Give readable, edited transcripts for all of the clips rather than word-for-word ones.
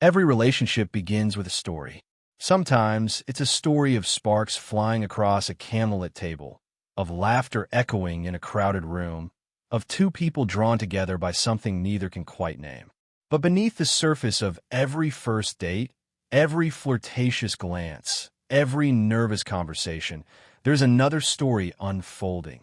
Every relationship begins with a story. Sometimes it's a story of sparks flying across a candlelit table, of laughter echoing in a crowded room, of two people drawn together by something neither can quite name. But beneath the surface of every first date, every flirtatious glance, every nervous conversation, there's another story unfolding,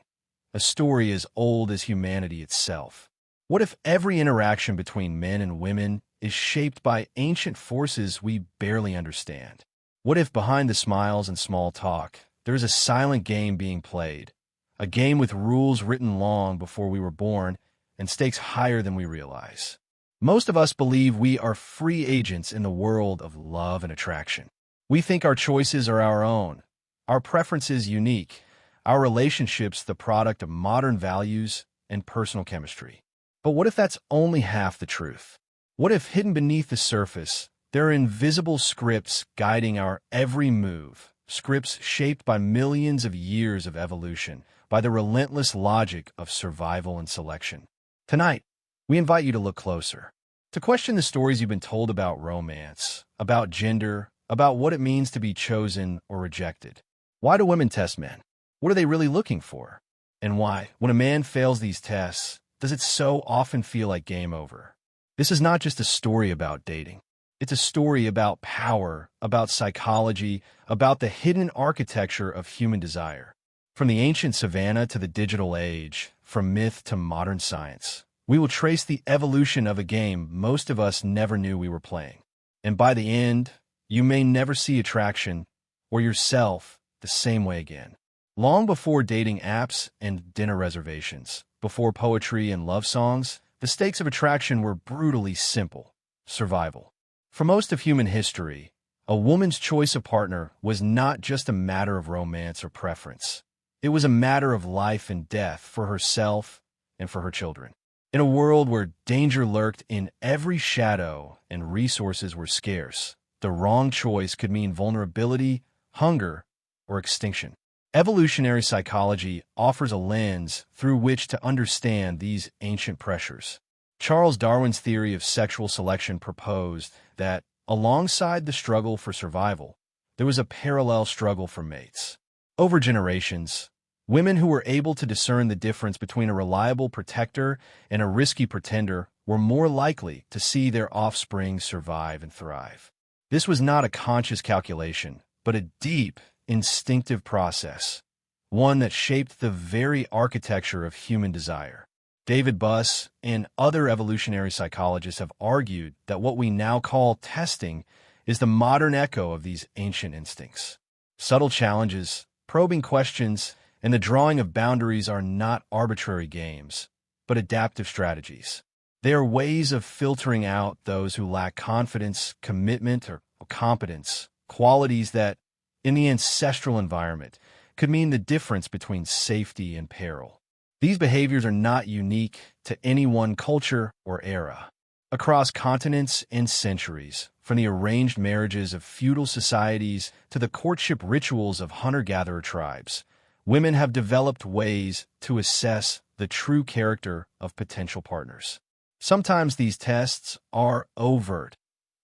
a story as old as humanity itself. What if every interaction between men and women is shaped by ancient forces we barely understand? What if behind the smiles and small talk, there's a silent game being played, a game with rules written long before we were born and stakes higher than we realize? Most of us believe we are free agents in the world of love and attraction. We think our choices are our own, our preferences unique, our relationships the product of modern values and personal chemistry. But what if that's only half the truth? What if hidden beneath the surface, there are invisible scripts guiding our every move, scripts shaped by millions of years of evolution, by the relentless logic of survival and selection? Tonight, we invite you to look closer, to question the stories you've been told about romance, about gender, about what it means to be chosen or rejected. Why do women test men? What are they really looking for? And why, when a man fails these tests, does it so often feel like game over? This is not just a story about dating. It's a story about power, about psychology, about the hidden architecture of human desire. From the ancient savanna to the digital age, from myth to modern science, we will trace the evolution of a game most of us never knew we were playing. And by the end, you may never see attraction or yourself the same way again. Long before dating apps and dinner reservations, before poetry and love songs, the stakes of attraction were brutally simple: survival. For most of human history, a woman's choice of partner was not just a matter of romance or preference. It was a matter of life and death for herself and for her children. In a world where danger lurked in every shadow and resources were scarce, the wrong choice could mean vulnerability, hunger, or extinction. Evolutionary psychology offers a lens through which to understand these ancient pressures. Charles Darwin's theory of sexual selection proposed that, alongside the struggle for survival, there was a parallel struggle for mates. Over generations, women who were able to discern the difference between a reliable protector and a risky pretender were more likely to see their offspring survive and thrive. This was not a conscious calculation, but a deep, instinctive process, one that shaped the very architecture of human desire. David Buss and other evolutionary psychologists have argued that what we now call testing is the modern echo of these ancient instincts. Subtle challenges, probing questions, and the drawing of boundaries are not arbitrary games, but adaptive strategies. They are ways of filtering out those who lack confidence, commitment, or competence, qualities that, in the ancestral environment, could mean the difference between safety and peril. These behaviors are not unique to any one culture or era. Across continents and centuries, from the arranged marriages of feudal societies to the courtship rituals of hunter-gatherer tribes, women have developed ways to assess the true character of potential partners. Sometimes these tests are overt,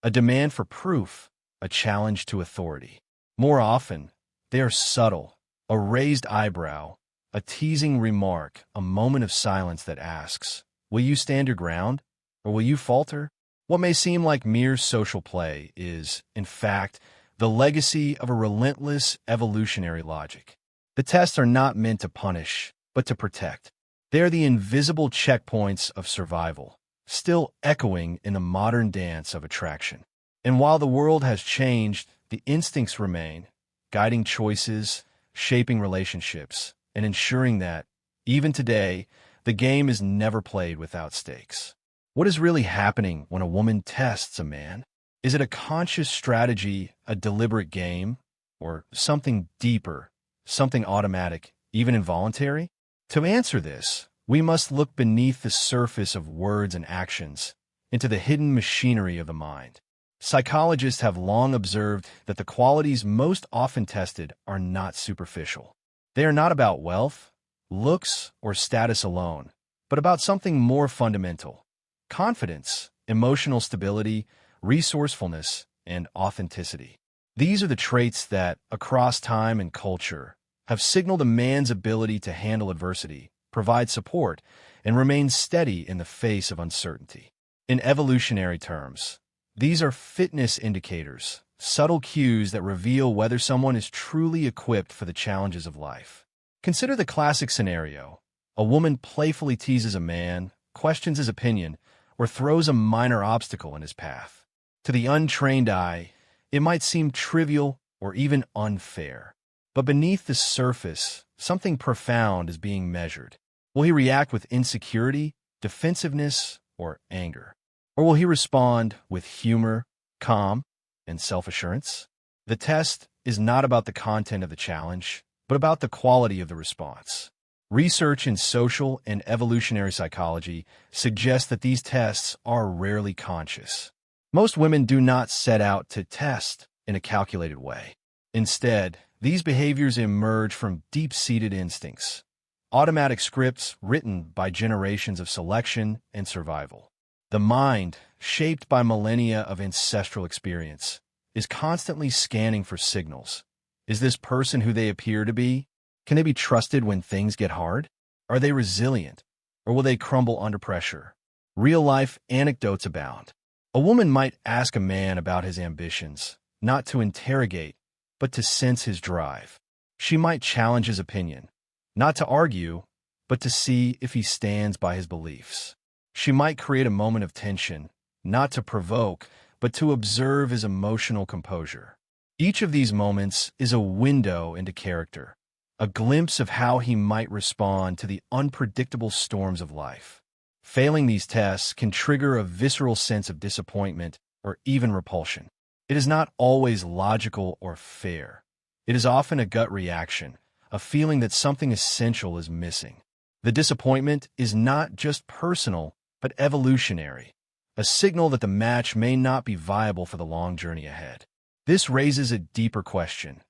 a demand for proof, a challenge to authority. More often, they are subtle, a raised eyebrow, a teasing remark, a moment of silence that asks, "Will you stand your ground, or will you falter?" What may seem like mere social play is, in fact, the legacy of a relentless evolutionary logic. The tests are not meant to punish, but to protect. They are the invisible checkpoints of survival, still echoing in the modern dance of attraction. And while the world has changed, the instincts remain, guiding choices, shaping relationships, and ensuring that, even today, the game is never played without stakes. What is really happening when a woman tests a man? Is it a conscious strategy, a deliberate game, or something deeper, something automatic, even involuntary? To answer this, we must look beneath the surface of words and actions, into the hidden machinery of the mind. Psychologists have long observed that the qualities most often tested are not superficial. They are not about wealth, looks, or status alone, but about something more fundamental: confidence, emotional stability, resourcefulness, and authenticity. These are the traits that, across time and culture, have signaled a man's ability to handle adversity, provide support, and remain steady in the face of uncertainty. In evolutionary terms, these are fitness indicators, subtle cues that reveal whether someone is truly equipped for the challenges of life. Consider the classic scenario. A woman playfully teases a man, questions his opinion, or throws a minor obstacle in his path. To the untrained eye, it might seem trivial or even unfair. But beneath the surface, something profound is being measured. Will he react with insecurity, defensiveness, or anger? Or will he respond with humor, calm, and self-assurance? The test is not about the content of the challenge, but about the quality of the response. Research in social and evolutionary psychology suggests that these tests are rarely conscious. Most women do not set out to test in a calculated way. Instead, these behaviors emerge from deep-seated instincts, automatic scripts written by generations of selection and survival. The mind, shaped by millennia of ancestral experience, is constantly scanning for signals. Is this person who they appear to be? Can they be trusted when things get hard? Are they resilient, or will they crumble under pressure? Real-life anecdotes abound. A woman might ask a man about his ambitions, not to interrogate, but to sense his drive. She might challenge his opinion, not to argue, but to see if he stands by his beliefs. She might create a moment of tension, not to provoke, but to observe his emotional composure. Each of these moments is a window into character, a glimpse of how he might respond to the unpredictable storms of life. Failing these tests can trigger a visceral sense of disappointment or even repulsion. It is not always logical or fair. It is often a gut reaction, a feeling that something essential is missing. The disappointment is not just personal, but evolutionary, a signal that the match may not be viable for the long journey ahead. This raises a deeper question.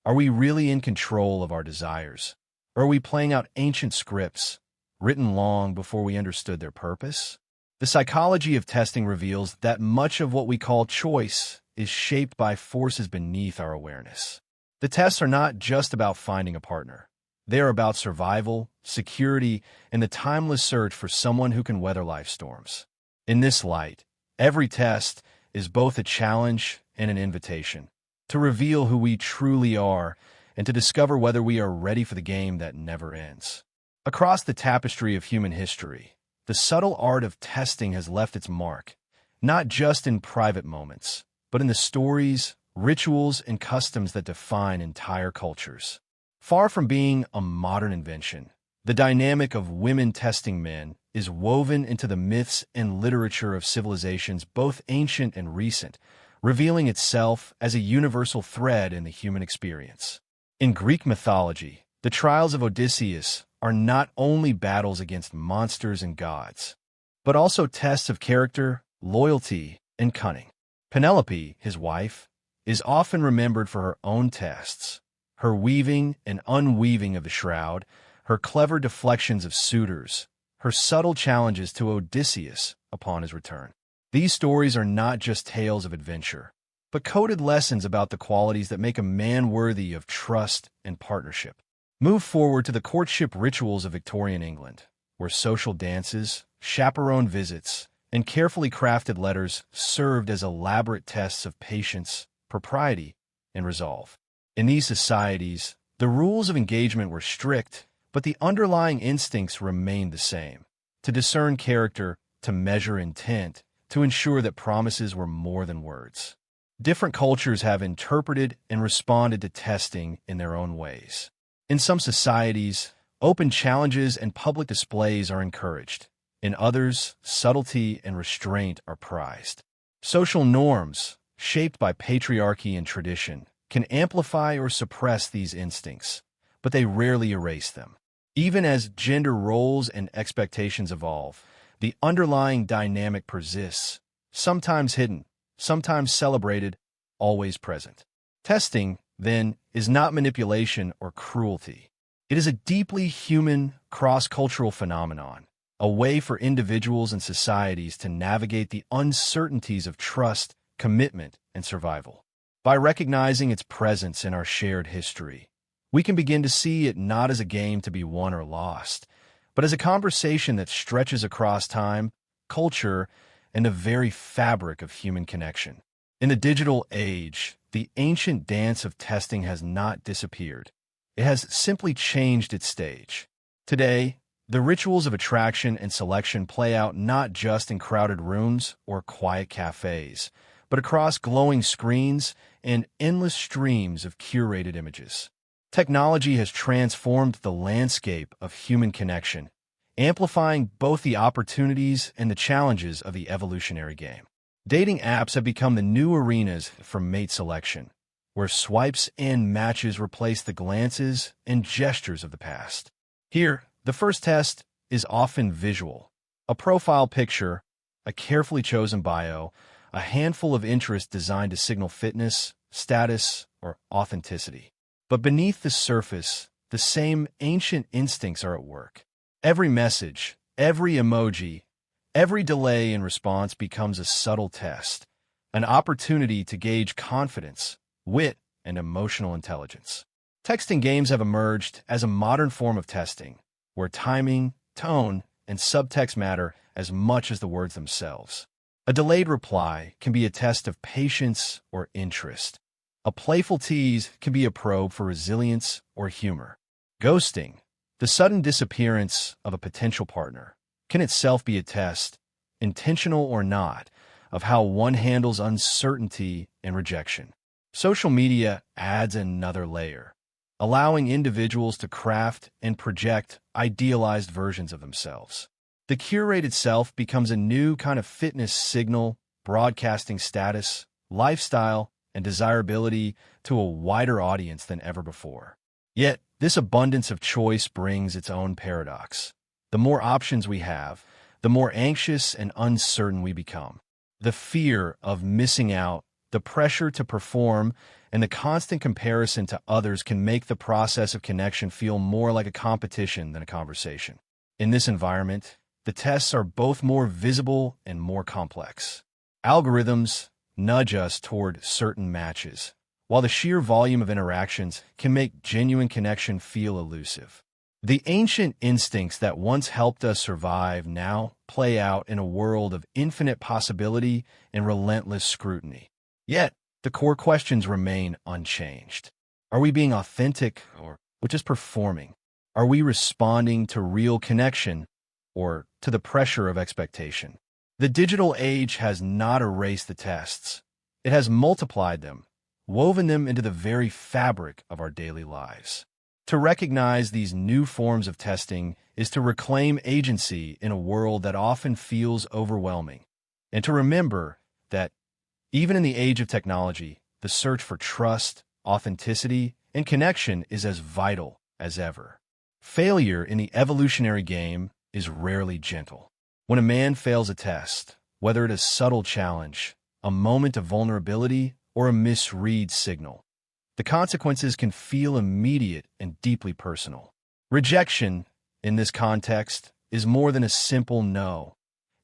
Are we really in control of our desires? Or are we playing out ancient scripts, written long before we understood their purpose? The psychology of testing reveals that much of what we call choice is shaped by forces beneath our awareness. The tests are not just about finding a partner. They are about survival, security, and the timeless search for someone who can weather life's storms. In this light, every test is both a challenge and an invitation to reveal who we truly are and to discover whether we are ready for the game that never ends. Across the tapestry of human history, the subtle art of testing has left its mark, not just in private moments, but in the stories, rituals, and customs that define entire cultures. Far from being a modern invention, the dynamic of women testing men is woven into the myths and literature of civilizations both ancient and recent, revealing itself as a universal thread in the human experience. In Greek mythology, the trials of Odysseus are not only battles against monsters and gods, but also tests of character, loyalty, and cunning. Penelope, his wife, is often remembered for her own tests, her weaving and unweaving of the shroud, her clever deflections of suitors, her subtle challenges to Odysseus upon his return. These stories are not just tales of adventure, but coded lessons about the qualities that make a man worthy of trust and partnership. Move forward to the courtship rituals of Victorian England, where social dances, chaperone visits, and carefully crafted letters served as elaborate tests of patience, propriety, and resolve. In these societies, the rules of engagement were strict, but the underlying instincts remained the same: to discern character, to measure intent, to ensure that promises were more than words. Different cultures have interpreted and responded to testing in their own ways. In some societies, open challenges and public displays are encouraged. In others, subtlety and restraint are prized. Social norms, shaped by patriarchy and tradition, can amplify or suppress these instincts, but they rarely erase them. Even as gender roles and expectations evolve, the underlying dynamic persists, sometimes hidden, sometimes celebrated, always present. Testing, then, is not manipulation or cruelty. It is a deeply human, cross-cultural phenomenon, a way for individuals and societies to navigate the uncertainties of trust commitment, and survival. By recognizing its presence in our shared history, we can begin to see it not as a game to be won or lost, but as a conversation that stretches across time, culture, and the very fabric of human connection. In the digital age, the ancient dance of testing has not disappeared. It has simply changed its stage. Today, the rituals of attraction and selection play out not just in crowded rooms or quiet cafes, but across glowing screens and endless streams of curated images. Technology has transformed the landscape of human connection, amplifying both the opportunities and the challenges of the evolutionary game. Dating apps have become the new arenas for mate selection, where swipes and matches replace the glances and gestures of the past. Here, the first test is often visual. A profile picture, a carefully chosen bio, a handful of interests designed to signal fitness, status, or authenticity. But beneath the surface, the same ancient instincts are at work. Every message, every emoji, every delay in response becomes a subtle test, an opportunity to gauge confidence, wit, and emotional intelligence. Texting games have emerged as a modern form of testing, where timing, tone, and subtext matter as much as the words themselves. A delayed reply can be a test of patience or interest. A playful tease can be a probe for resilience or humor. Ghosting, the sudden disappearance of a potential partner, can itself be a test, intentional or not, of how one handles uncertainty and rejection. Social media adds another layer, allowing individuals to craft and project idealized versions of themselves. The curated self becomes a new kind of fitness signal, broadcasting status, lifestyle, and desirability to a wider audience than ever before. Yet, this abundance of choice brings its own paradox. The more options we have, the more anxious and uncertain we become. The fear of missing out, the pressure to perform, and the constant comparison to others can make the process of connection feel more like a competition than a conversation. In this environment, the tests are both more visible and more complex. Algorithms nudge us toward certain matches, while the sheer volume of interactions can make genuine connection feel elusive. The ancient instincts that once helped us survive now play out in a world of infinite possibility and relentless scrutiny. Yet, the core questions remain unchanged. Are we being authentic or just performing? Are we responding to real connection or to the pressure of expectation? The digital age has not erased the tests. It has multiplied them, woven them into the very fabric of our daily lives. To recognize these new forms of testing is to reclaim agency in a world that often feels overwhelming, and to remember that even in the age of technology, the search for trust, authenticity, and connection is as vital as ever. Failure in the evolutionary game is rarely gentle. When a man fails a test, whether it is a subtle challenge, a moment of vulnerability, or a misread signal, the consequences can feel immediate and deeply personal. Rejection, in this context, is more than a simple no.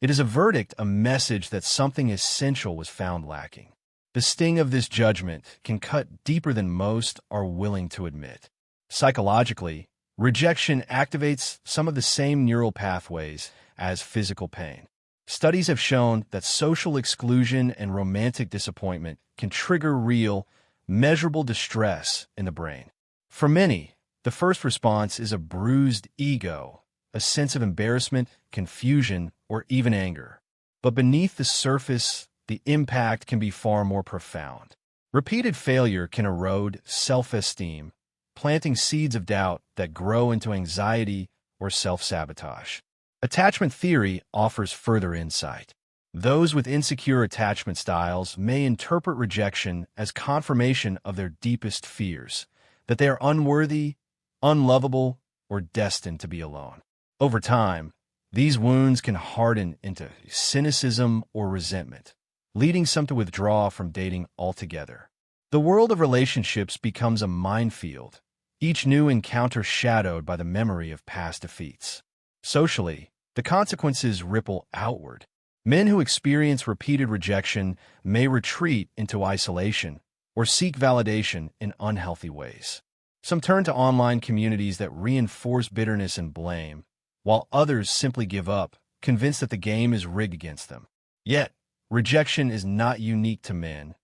It is a verdict, a message that something essential was found lacking. The sting of this judgment can cut deeper than most are willing to admit. Psychologically, rejection activates some of the same neural pathways as physical pain. Studies have shown that social exclusion and romantic disappointment can trigger real, measurable distress in the brain. For many, the first response is a bruised ego, a sense of embarrassment, confusion, or even anger. But beneath the surface, the impact can be far more profound. Repeated failure can erode self-esteem, planting seeds of doubt that grow into anxiety or self-sabotage. Attachment theory offers further insight. Those with insecure attachment styles may interpret rejection as confirmation of their deepest fears, that they are unworthy, unlovable, or destined to be alone. Over time, these wounds can harden into cynicism or resentment, leading some to withdraw from dating altogether. The world of relationships becomes a minefield, each new encounter shadowed by the memory of past defeats. Socially, the consequences ripple outward. Men who experience repeated rejection may retreat into isolation or seek validation in unhealthy ways. Some turn to online communities that reinforce bitterness and blame, while others simply give up, convinced that the game is rigged against them. Yet, rejection is not unique to men,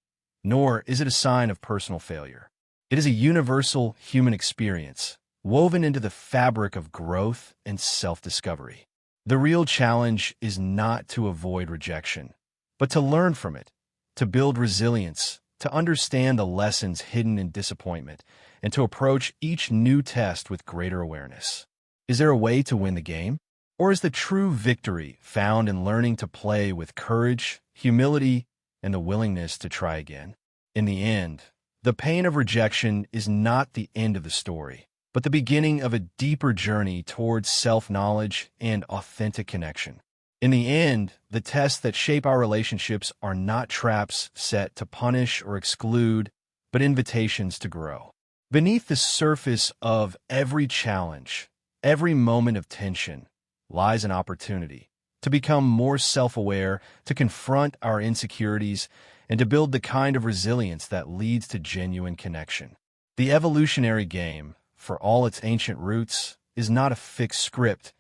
nor is it a sign of personal failure. It is a universal human experience, woven into the fabric of growth and self-discovery. The real challenge is not to avoid rejection, but to learn from it, to build resilience, to understand the lessons hidden in disappointment, and to approach each new test with greater awareness. Is there a way to win the game? Or is the true victory found in learning to play with courage, humility, and the willingness to try again? In the end, the pain of rejection is not the end of the story, but the beginning of a deeper journey towards self-knowledge and authentic connection. In the end, the tests that shape our relationships are not traps set to punish or exclude, but invitations to grow. Beneath the surface of every challenge, every moment of tension, lies an opportunity to become more self-aware, to confront our insecurities, and to build the kind of resilience that leads to genuine connection. The evolutionary game, for all its ancient roots, is not a fixed script.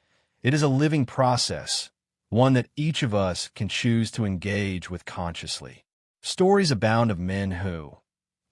It is a living process, one that each of us can choose to engage with consciously. Stories abound of men who,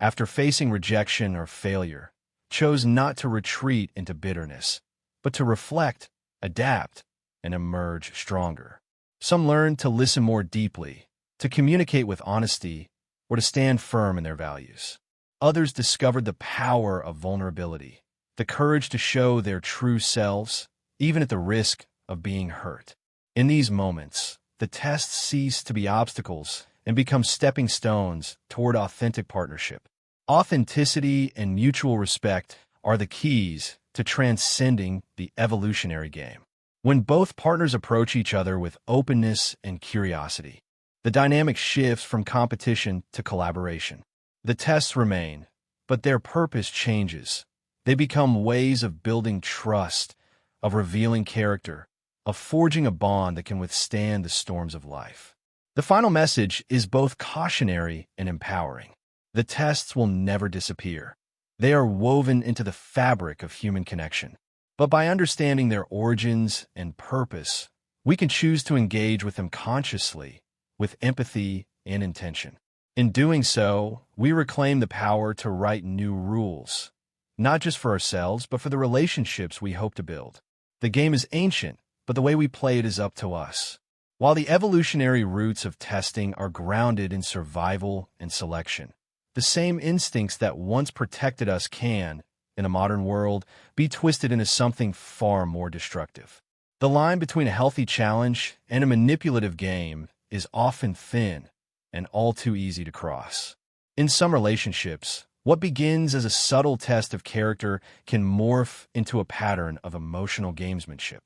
after facing rejection or failure, chose not to retreat into bitterness, but to reflect, adapt, and emerge stronger. Some learned to listen more deeply, to communicate with honesty, or to stand firm in their values. Others discovered the power of vulnerability, the courage to show their true selves, even at the risk of being hurt. In these moments, the tests cease to be obstacles and become stepping stones toward authentic partnership. Authenticity and mutual respect are the keys to transcending the evolutionary game. When both partners approach each other with openness and curiosity, the dynamic shifts from competition to collaboration. The tests remain, but their purpose changes. They become ways of building trust, of revealing character, of forging a bond that can withstand the storms of life. The final message is both cautionary and empowering. The tests will never disappear. They are woven into the fabric of human connection. But by understanding their origins and purpose, we can choose to engage with them consciously, with empathy and intention. In doing so, we reclaim the power to write new rules, not just for ourselves, but for the relationships we hope to build. The game is ancient, but the way we play it is up to us. While the evolutionary roots of testing are grounded in survival and selection, the same instincts that once protected us can, in a modern world, be twisted into something far more destructive. The line between a healthy challenge and a manipulative game is often thin and all too easy to cross. In some relationships, what begins as a subtle test of character can morph into a pattern of emotional gamesmanship.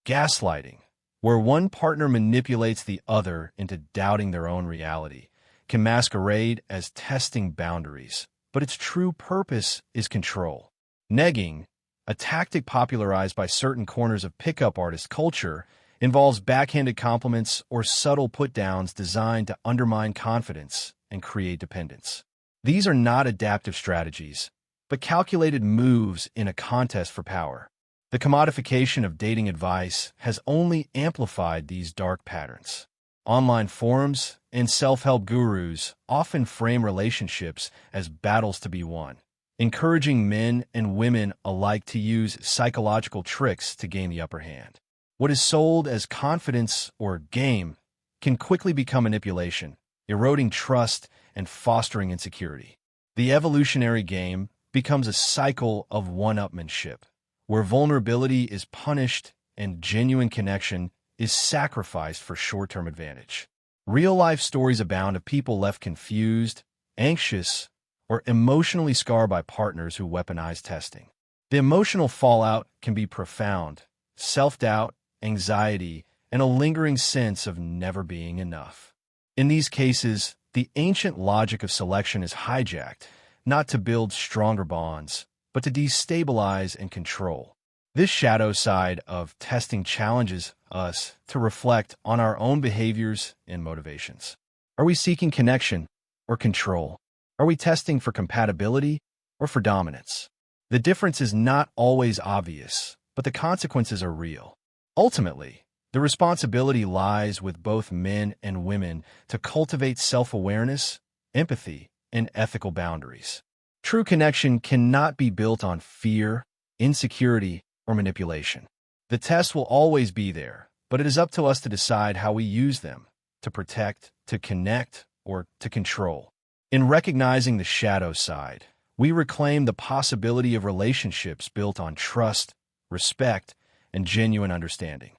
Gaslighting, where one partner manipulates the other into doubting their own reality, can masquerade as testing boundaries, but its true purpose is control. Negging, a tactic popularized by certain corners of pickup artist culture, involves backhanded compliments or subtle put-downs designed to undermine confidence and create dependence. These are not adaptive strategies, but calculated moves in a contest for power. The commodification of dating advice has only amplified these dark patterns. Online forums and self-help gurus often frame relationships as battles to be won, encouraging men and women alike to use psychological tricks to gain the upper hand. What is sold as confidence or game can quickly become manipulation, eroding trust and fostering insecurity. The evolutionary game becomes a cycle of one-upmanship, where vulnerability is punished and genuine connection is sacrificed for short-term advantage. Real-life stories abound of people left confused, anxious, or emotionally scarred by partners who weaponize testing. The emotional fallout can be profound: self-doubt, anxiety, and a lingering sense of never being enough. In these cases, the ancient logic of selection is hijacked, not to build stronger bonds, but to destabilize and control. This shadow side of testing challenges us to reflect on our own behaviors and motivations. Are we seeking connection or control? Are we testing for compatibility or for dominance? The difference is not always obvious, but the consequences are real. Ultimately, the responsibility lies with both men and women to cultivate self-awareness, empathy, and ethical boundaries. True connection cannot be built on fear, insecurity, or manipulation. The test will always be there, but it is up to us to decide how we use them, to protect, to connect, or to control. In recognizing the shadow side, we reclaim the possibility of relationships built on trust, respect, and genuine understanding.